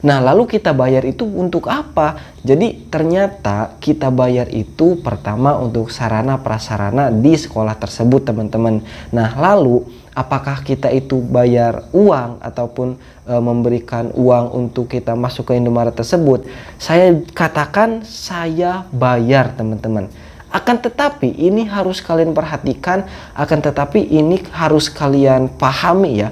Nah, lalu kita bayar itu untuk apa? Jadi ternyata kita bayar itu pertama untuk sarana prasarana di sekolah tersebut, teman-teman. Nah, lalu apakah kita itu bayar uang ataupun memberikan uang untuk kita masuk ke Indomaret tersebut? Saya katakan saya bayar, teman-teman. Akan tetapi ini harus kalian perhatikan, akan tetapi ini harus kalian pahami ya.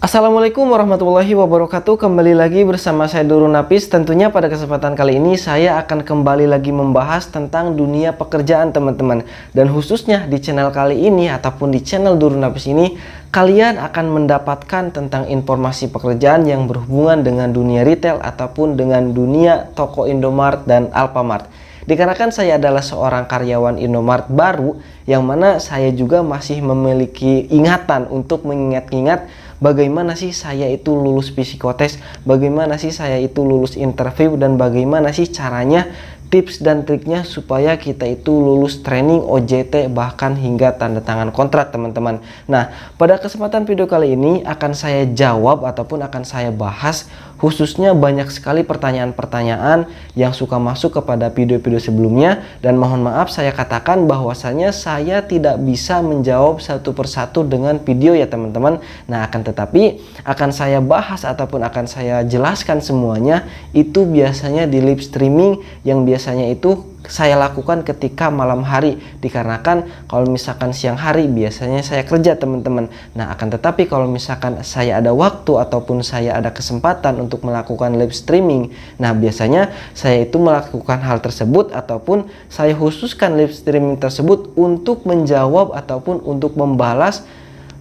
Assalamualaikum warahmatullahi wabarakatuh. Kembali lagi bersama saya Durun Nafis. Tentunya pada kesempatan kali ini saya akan kembali lagi membahas tentang dunia pekerjaan, teman-teman. Dan khususnya di channel kali ini ataupun di channel Durun Nafis ini, kalian akan mendapatkan tentang informasi pekerjaan yang berhubungan dengan dunia retail ataupun dengan dunia toko Indomaret dan Alfamart. Dikarenakan saya adalah seorang karyawan Indomaret baru, yang mana saya juga masih memiliki ingatan untuk mengingat-ingat bagaimana sih saya itu lulus psikotes, bagaimana sih saya itu lulus interview, dan bagaimana sih caranya, tips dan triknya supaya kita itu lulus training OJT bahkan hingga tanda tangan kontrak, teman-teman. Nah, pada kesempatan video kali ini akan saya jawab ataupun akan saya bahas khususnya banyak sekali pertanyaan-pertanyaan yang suka masuk kepada video-video sebelumnya, dan mohon maaf saya katakan bahwasanya saya tidak bisa menjawab satu persatu dengan video ya, teman-teman. Nah, akan tetapi akan saya bahas ataupun akan saya jelaskan semuanya itu biasanya di live streaming yang biasanya itu saya lakukan ketika malam hari, dikarenakan kalau misalkan siang hari biasanya saya kerja, teman-teman. Nah, akan tetapi kalau misalkan saya ada waktu ataupun saya ada kesempatan untuk melakukan live streaming, nah biasanya saya itu melakukan hal tersebut ataupun saya khususkan live streaming tersebut untuk menjawab ataupun untuk membalas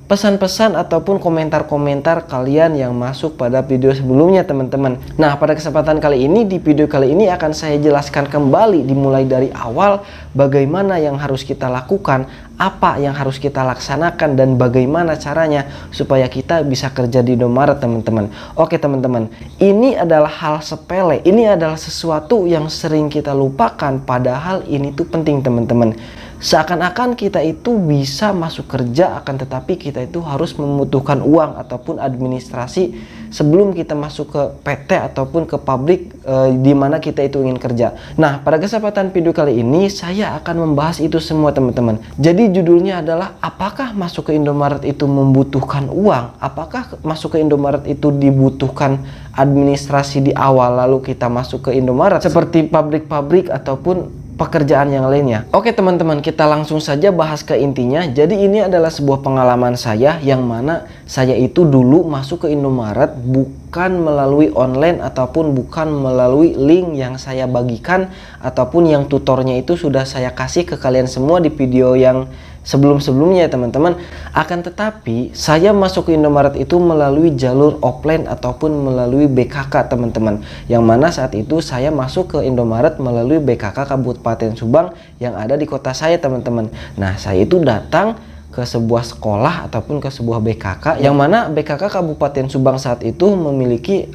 pesan-pesan ataupun komentar-komentar kalian yang masuk pada video sebelumnya, teman-teman. Nah, pada kesempatan kali ini, di video kali ini akan saya jelaskan kembali dimulai dari awal bagaimana yang harus kita lakukan, apa yang harus kita laksanakan, dan bagaimana caranya supaya kita bisa kerja di Indomaret, teman-teman. Oke, teman-teman, ini adalah hal sepele, ini adalah sesuatu yang sering kita lupakan, padahal ini tuh penting, teman-teman. Seakan-akan kita itu bisa masuk kerja, akan tetapi kita itu harus membutuhkan uang ataupun administrasi sebelum kita masuk ke PT ataupun ke pabrik di mana kita itu ingin kerja. Nah, pada kesempatan video kali ini saya akan membahas itu semua, teman-teman. Jadi judulnya adalah apakah masuk ke Indomaret itu membutuhkan uang? Apakah masuk ke Indomaret itu dibutuhkan administrasi di awal lalu kita masuk ke Indomaret seperti pabrik-pabrik ataupun pekerjaan yang lainnya? Oke, teman-teman, kita langsung saja bahas ke intinya. Jadi ini adalah sebuah pengalaman saya yang mana saya itu dulu masuk ke Indomaret bukan melalui online ataupun bukan melalui link yang saya bagikan ataupun yang tutornya itu sudah saya kasih ke kalian semua di video yang sebelum-sebelumnya ya, teman-teman. Akan tetapi saya masuk ke Indomaret itu melalui jalur offline ataupun melalui BKK, teman-teman, yang mana saat itu saya masuk ke Indomaret melalui BKK Kabupaten Subang yang ada di kota saya, teman-teman. Nah, saya itu datang ke sebuah sekolah ataupun ke sebuah BKK yang mana BKK Kabupaten Subang saat itu memiliki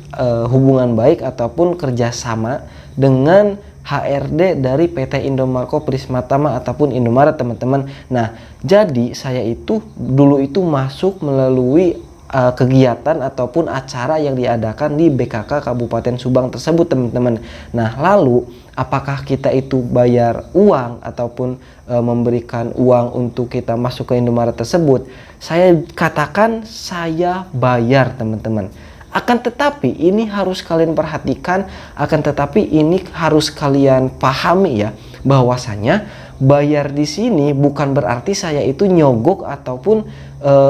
hubungan baik ataupun kerjasama dengan HRD dari PT Indomarko Prismatama ataupun Indomaret, teman-teman. Nah, jadi saya itu dulu itu masuk melalui kegiatan ataupun acara yang diadakan di BKK Kabupaten Subang tersebut, teman-teman. Nah, lalu apakah kita itu bayar uang ataupun memberikan uang untuk kita masuk ke Indomaret tersebut? Saya katakan saya bayar, teman-teman. Akan tetapi ini harus kalian perhatikan, akan tetapi ini harus kalian pahami ya, bahwasanya bayar di sini bukan berarti saya itu nyogok ataupun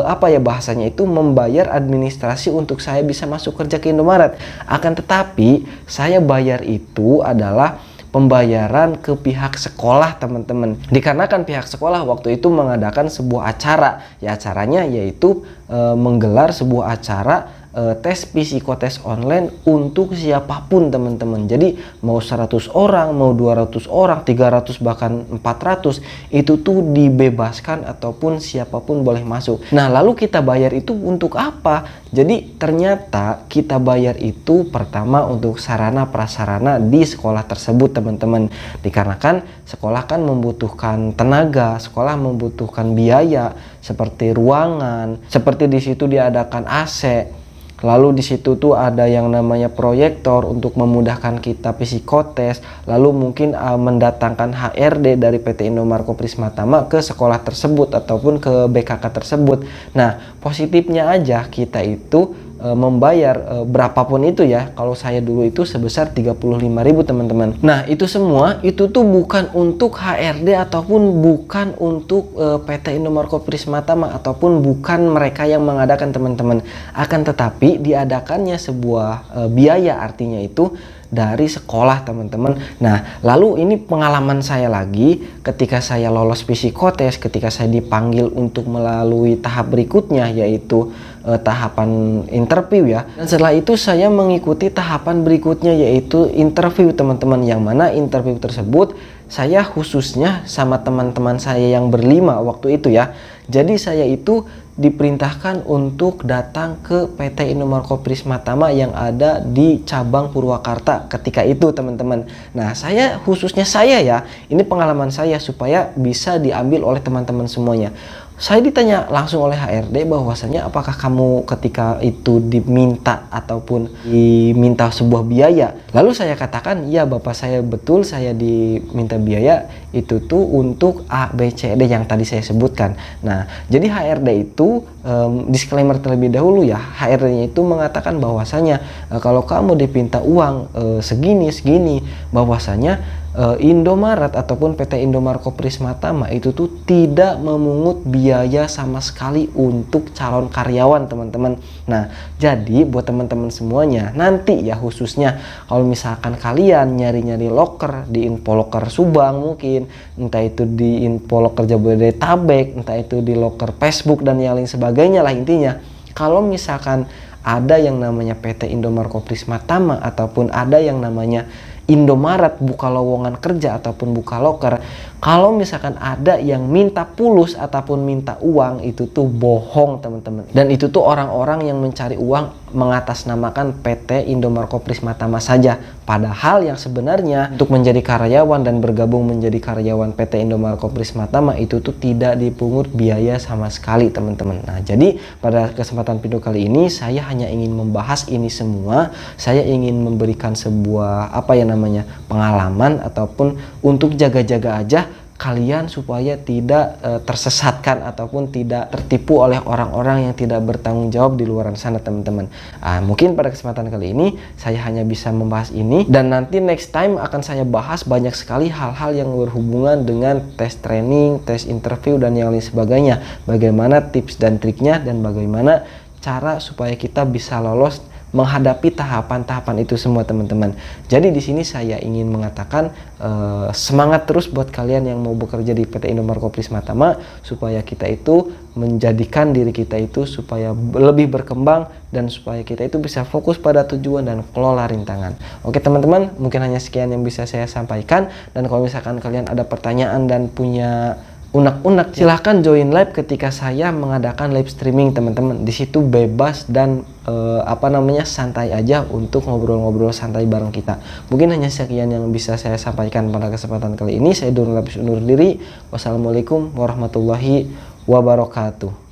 apa ya bahasanya itu membayar administrasi untuk saya bisa masuk kerja ke Indomaret. Akan tetapi saya bayar itu adalah pembayaran ke pihak sekolah, teman-teman. Dikarenakan pihak sekolah waktu itu mengadakan sebuah acara, ya acaranya yaitu menggelar sebuah acara tes psikotes online untuk siapapun, teman-teman. Jadi mau 100 orang, mau 200 orang, 300 bahkan 400 itu tuh dibebaskan ataupun siapapun boleh masuk. Nah, lalu kita bayar itu untuk apa? Jadi ternyata kita bayar itu pertama untuk sarana prasarana di sekolah tersebut, teman-teman. Dikarenakan sekolah kan membutuhkan tenaga, sekolah membutuhkan biaya seperti ruangan, seperti di situ diadakan AC. Lalu di situ tuh ada yang namanya proyektor untuk memudahkan kita psikotes. Lalu mungkin mendatangkan HRD dari PT Indomarko Prismatama ke sekolah tersebut ataupun ke BKK tersebut. Nah, positifnya aja kita itu membayar berapapun itu ya. Kalau saya dulu itu sebesar 35.000 teman-teman. Nah, itu semua itu tuh bukan untuk HRD ataupun bukan untuk PT Indomarko Prismatama ataupun bukan mereka yang mengadakan teman-teman. Akan tetapi diadakannya sebuah biaya, artinya itu dari sekolah teman-teman. Nah, lalu ini pengalaman saya lagi ketika saya lolos psikotes, ketika saya dipanggil untuk melalui tahap berikutnya, yaitu tahapan interview ya. Dan setelah itu saya mengikuti tahapan berikutnya, yaitu interview teman-teman, yang mana interview tersebut saya khususnya sama teman-teman saya yang berlima waktu itu ya. Jadi saya itu diperintahkan untuk datang ke PT Indomarko Prismatama yang ada di cabang Purwakarta ketika itu teman-teman. Nah, saya khususnya saya ya, ini pengalaman saya supaya bisa diambil oleh teman-teman semuanya. Saya ditanya langsung oleh HRD bahwasanya apakah kamu ketika itu diminta ataupun diminta sebuah biaya. Lalu saya katakan, ya Bapak, saya betul saya diminta biaya itu tuh untuk A, B, C, D yang tadi saya sebutkan. Nah, jadi HRD itu disclaimer terlebih dahulu ya, HRD-nya itu mengatakan bahwasanya kalau kamu dipinta uang segini bahwasanya Indomaret ataupun PT Indomarko Prismatama itu tuh tidak memungut biaya sama sekali untuk calon karyawan teman-teman. Nah, jadi buat teman-teman semuanya nanti ya, khususnya kalau misalkan kalian nyari-nyari loker di Infoloker Subang, mungkin entah itu di Infoloker Jabodetabek, entah itu di loker Facebook dan yang lain sebagainya lah, intinya kalau misalkan ada yang namanya PT Indomarko Prismatama ataupun ada yang namanya Indomaret buka lowongan kerja ataupun buka loker, kalau misalkan ada yang minta pulus ataupun minta uang, itu tuh bohong teman-teman. Dan itu tuh orang-orang yang mencari uang mengatasnamakan PT Indomarko Prismatama saja. Padahal yang sebenarnya untuk menjadi karyawan dan bergabung menjadi karyawan PT Indomarko Prismatama itu tuh tidak dipungut biaya sama sekali teman-teman. Nah, jadi pada kesempatan video kali ini saya hanya ingin membahas ini semua. Saya ingin memberikan sebuah pengalaman ataupun untuk jaga-jaga aja kalian supaya tidak tersesatkan ataupun tidak tertipu oleh orang-orang yang tidak bertanggung jawab di luar sana teman-teman. Mungkin pada kesempatan kali ini saya hanya bisa membahas ini, dan nanti next time akan saya bahas banyak sekali hal-hal yang berhubungan dengan tes training, tes interview dan yang lain sebagainya. Bagaimana tips dan triknya dan bagaimana cara supaya kita bisa lolos menghadapi tahapan-tahapan itu semua teman-teman. Jadi di sini saya ingin mengatakan semangat terus buat kalian yang mau bekerja di PT Indomarko Prismatama, supaya kita itu menjadikan diri kita itu supaya lebih berkembang dan supaya kita itu bisa fokus pada tujuan dan kelola rintangan. Oke teman-teman, mungkin hanya sekian yang bisa saya sampaikan, dan kalau misalkan kalian ada pertanyaan dan punya unek-unek, silahkan join live ketika saya mengadakan live streaming teman-teman. Di situ bebas dan santai aja untuk ngobrol-ngobrol santai bareng kita. Mungkin hanya sekian yang bisa saya sampaikan pada kesempatan kali ini. Saya Durun Lapis undur diri. Wassalamualaikum warahmatullahi wabarakatuh.